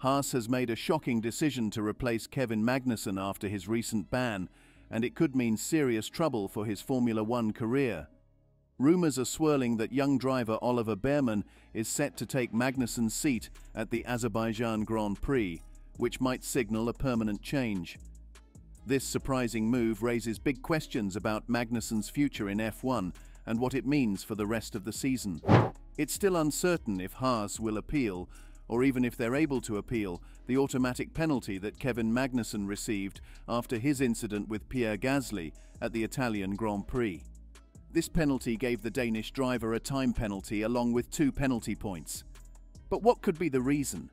Haas has made a shocking decision to replace Kevin Magnussen after his recent ban, and it could mean serious trouble for his Formula One career. Rumours are swirling that young driver Oliver Bearman is set to take Magnussen's seat at the Azerbaijan Grand Prix, which might signal a permanent change. This surprising move raises big questions about Magnussen's future in F1 and what it means for the rest of the season. It's still uncertain if Haas will appeal, or even if they're able to appeal, the automatic penalty that Kevin Magnussen received after his incident with Pierre Gasly at the Italian Grand Prix. This penalty gave the Danish driver a time penalty along with 2 penalty points. But what could be the reason?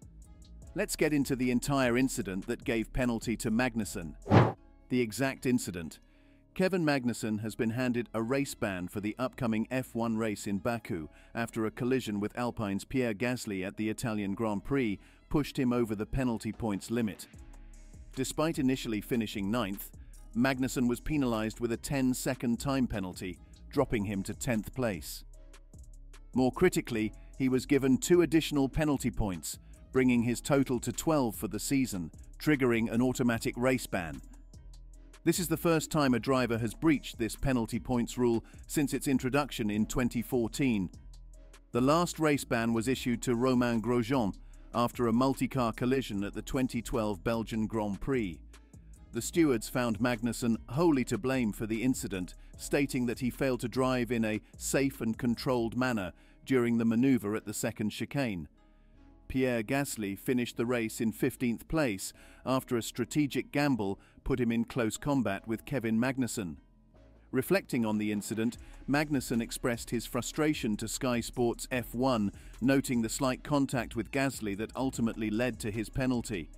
Let's get into the entire incident that gave penalty to Magnussen. The exact incident. Kevin Magnussen has been handed a race ban for the upcoming F1 race in Baku after a collision with Alpine's Pierre Gasly at the Italian Grand Prix pushed him over the penalty points limit. Despite initially finishing 9th, Magnussen was penalised with a 10-second time penalty, dropping him to 10th place. More critically, he was given 2 additional penalty points, bringing his total to 12 for the season, triggering an automatic race ban. This is the first time a driver has breached this penalty points rule since its introduction in 2014. The last race ban was issued to Romain Grosjean after a multi-car collision at the 2012 Belgian Grand Prix. The stewards found Magnussen wholly to blame for the incident, stating that he failed to drive in a safe and controlled manner during the maneuver at the second chicane. Pierre Gasly finished the race in 15th place after a strategic gamble put him in close combat with Kevin Magnussen. Reflecting on the incident, Magnussen expressed his frustration to Sky Sports F1, noting the slight contact with Gasly that ultimately led to his penalty.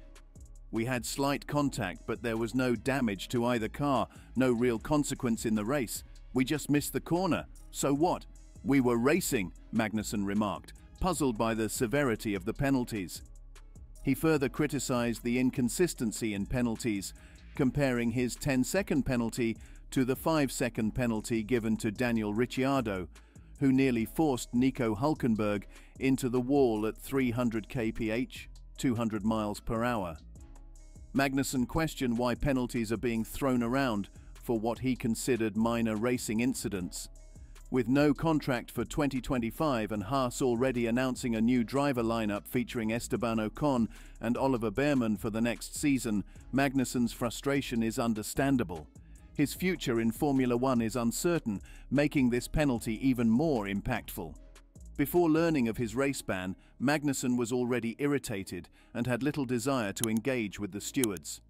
"We had slight contact, but there was no damage to either car, no real consequence in the race. We just missed the corner. So what? We were racing," Magnussen remarked, puzzled by the severity of the penalties. He further criticized the inconsistency in penalties, comparing his 10-second penalty to the 5-second penalty given to Daniel Ricciardo, who nearly forced Nico Hülkenberg into the wall at 300 kph, 200 miles per hour. Magnussen questioned why penalties are being thrown around for what he considered minor racing incidents. With no contract for 2025 and Haas already announcing a new driver lineup featuring Esteban Ocon and Oliver Bearman for the next season, Magnussen's frustration is understandable. His future in Formula One is uncertain, making this penalty even more impactful. Before learning of his race ban, Magnussen was already irritated and had little desire to engage with the stewards.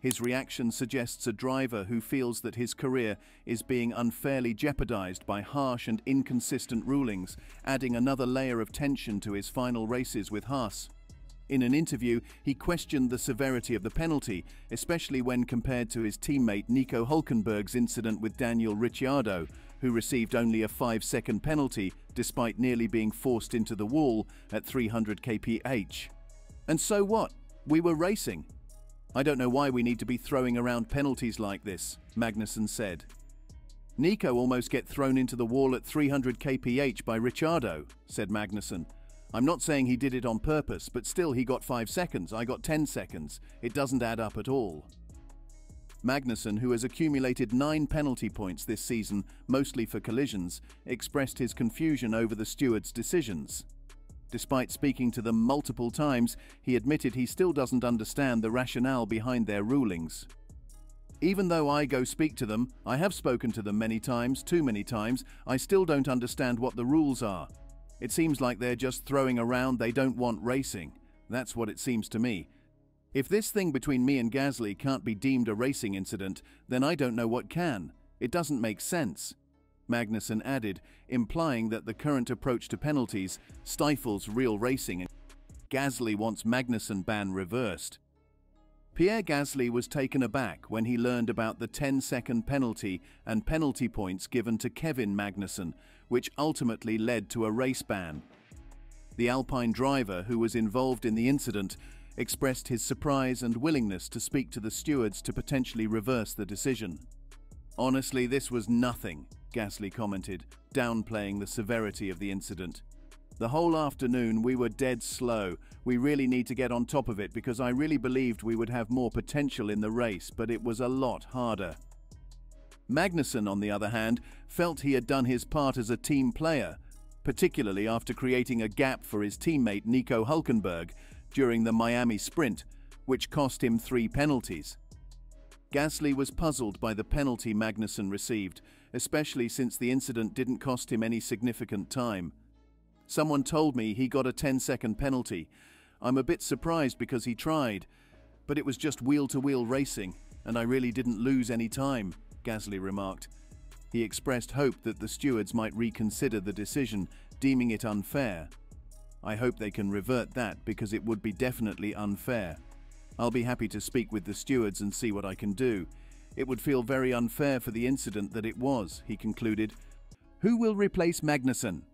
His reaction suggests a driver who feels that his career is being unfairly jeopardized by harsh and inconsistent rulings, adding another layer of tension to his final races with Haas. In an interview, he questioned the severity of the penalty, especially when compared to his teammate Nico Hülkenberg's incident with Daniel Ricciardo, who received only a 5-second penalty despite nearly being forced into the wall at 300 kph. "And so what? We were racing. I don't know why we need to be throwing around penalties like this," Magnussen said. "Nico almost get thrown into the wall at 300 kph by Ricciardo," said Magnussen. "I'm not saying he did it on purpose, but still he got 5 seconds, I got 10 seconds. It doesn't add up at all." Magnussen, who has accumulated 9 penalty points this season, mostly for collisions, expressed his confusion over the stewards' decisions. Despite speaking to them multiple times, he admitted he still doesn't understand the rationale behind their rulings. "Even though I go speak to them, I have spoken to them many times, too many times, I still don't understand what the rules are. It seems like they're just throwing around, they don't want racing. That's what it seems to me. If this thing between me and Gasly can't be deemed a racing incident, then I don't know what can. It doesn't make sense," Magnussen added, implying that the current approach to penalties stifles real racing and Gasly wants Magnussen ban reversed. Pierre Gasly was taken aback when he learned about the 10-second penalty and penalty points given to Kevin Magnussen, which ultimately led to a race ban. The Alpine driver, who was involved in the incident, expressed his surprise and willingness to speak to the stewards to potentially reverse the decision. "Honestly, this was nothing," Gasly commented, downplaying the severity of the incident. The whole afternoon we were dead slow. We really need to get on top of it because I really believed we would have more potential in the race, but it was a lot harder. Magnussen, on the other hand, felt he had done his part as a team player, particularly after creating a gap for his teammate Nico Hülkenberg during the Miami sprint, which cost him 3 penalties. Gasly was puzzled by the penalty Magnussen received, especially since the incident didn't cost him any significant time. Someone told me he got a 10-second penalty. I'm a bit surprised because he tried, but it was just wheel-to-wheel racing, and I really didn't lose any time, Gasly remarked. He expressed hope that the stewards might reconsider the decision, deeming it unfair. I hope they can revert that because it would be definitely unfair. I'll be happy to speak with the stewards and see what I can do. It would feel very unfair for the incident that it was, he concluded. Who will replace Magnussen?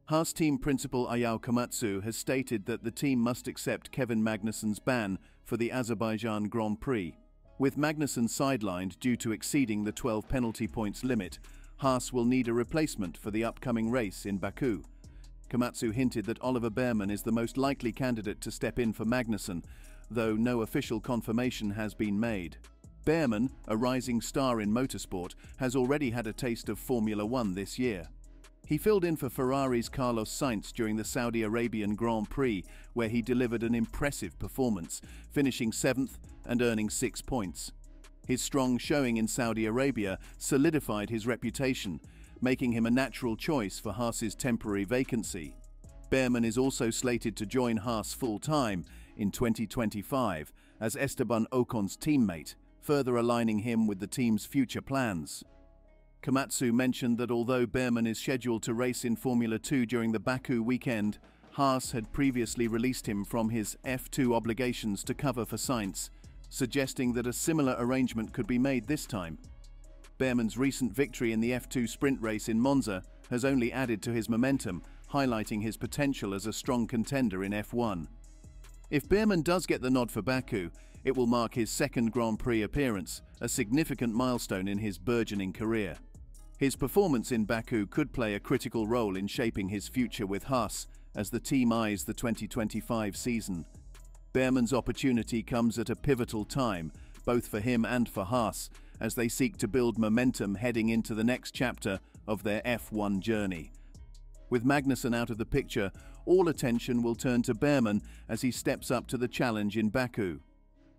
Haas team principal Ayao Komatsu has stated that the team must accept Kevin Magnussen's ban for the Azerbaijan Grand Prix. With Magnussen sidelined due to exceeding the 12 penalty points limit, Haas will need a replacement for the upcoming race in Baku. Komatsu hinted that Oliver Bearman is the most likely candidate to step in for Magnussen, though no official confirmation has been made. Bearman, a rising star in motorsport, has already had a taste of Formula One this year. He filled in for Ferrari's Carlos Sainz during the Saudi Arabian Grand Prix, where he delivered an impressive performance, finishing 7th and earning 6 points. His strong showing in Saudi Arabia solidified his reputation, making him a natural choice for Haas's temporary vacancy. Bearman is also slated to join Haas full-time in 2025 as Esteban Ocon's teammate, further aligning him with the team's future plans. Komatsu mentioned that although Bearman is scheduled to race in Formula 2 during the Baku weekend, Haas had previously released him from his F2 obligations to cover for Sainz, suggesting that a similar arrangement could be made this time. Bearman's recent victory in the F2 sprint race in Monza has only added to his momentum, highlighting his potential as a strong contender in F1. If Bearman does get the nod for Baku, it will mark his 2nd Grand Prix appearance, a significant milestone in his burgeoning career. His performance in Baku could play a critical role in shaping his future with Haas as the team eyes the 2025 season. Bearman's opportunity comes at a pivotal time, both for him and for Haas, as they seek to build momentum heading into the next chapter of their F1 journey. With Magnussen out of the picture, all attention will turn to Bearman as he steps up to the challenge in Baku.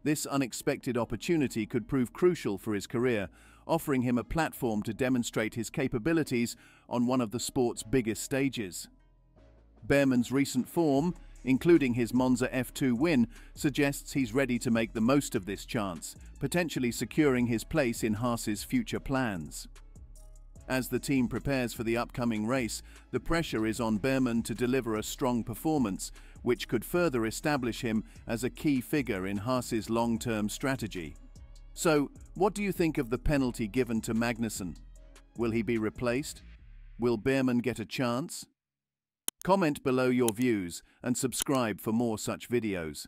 This unexpected opportunity could prove crucial for his career, offering him a platform to demonstrate his capabilities on one of the sport's biggest stages. Bearman's recent form, including his Monza F2 win, suggests he's ready to make the most of this chance, potentially securing his place in Haas's future plans. As the team prepares for the upcoming race, the pressure is on Bearman to deliver a strong performance, which could further establish him as a key figure in Haas's long-term strategy. So, what do you think of the penalty given to Magnussen? Will he be replaced? Will Bearman get a chance? Comment below your views and subscribe for more such videos.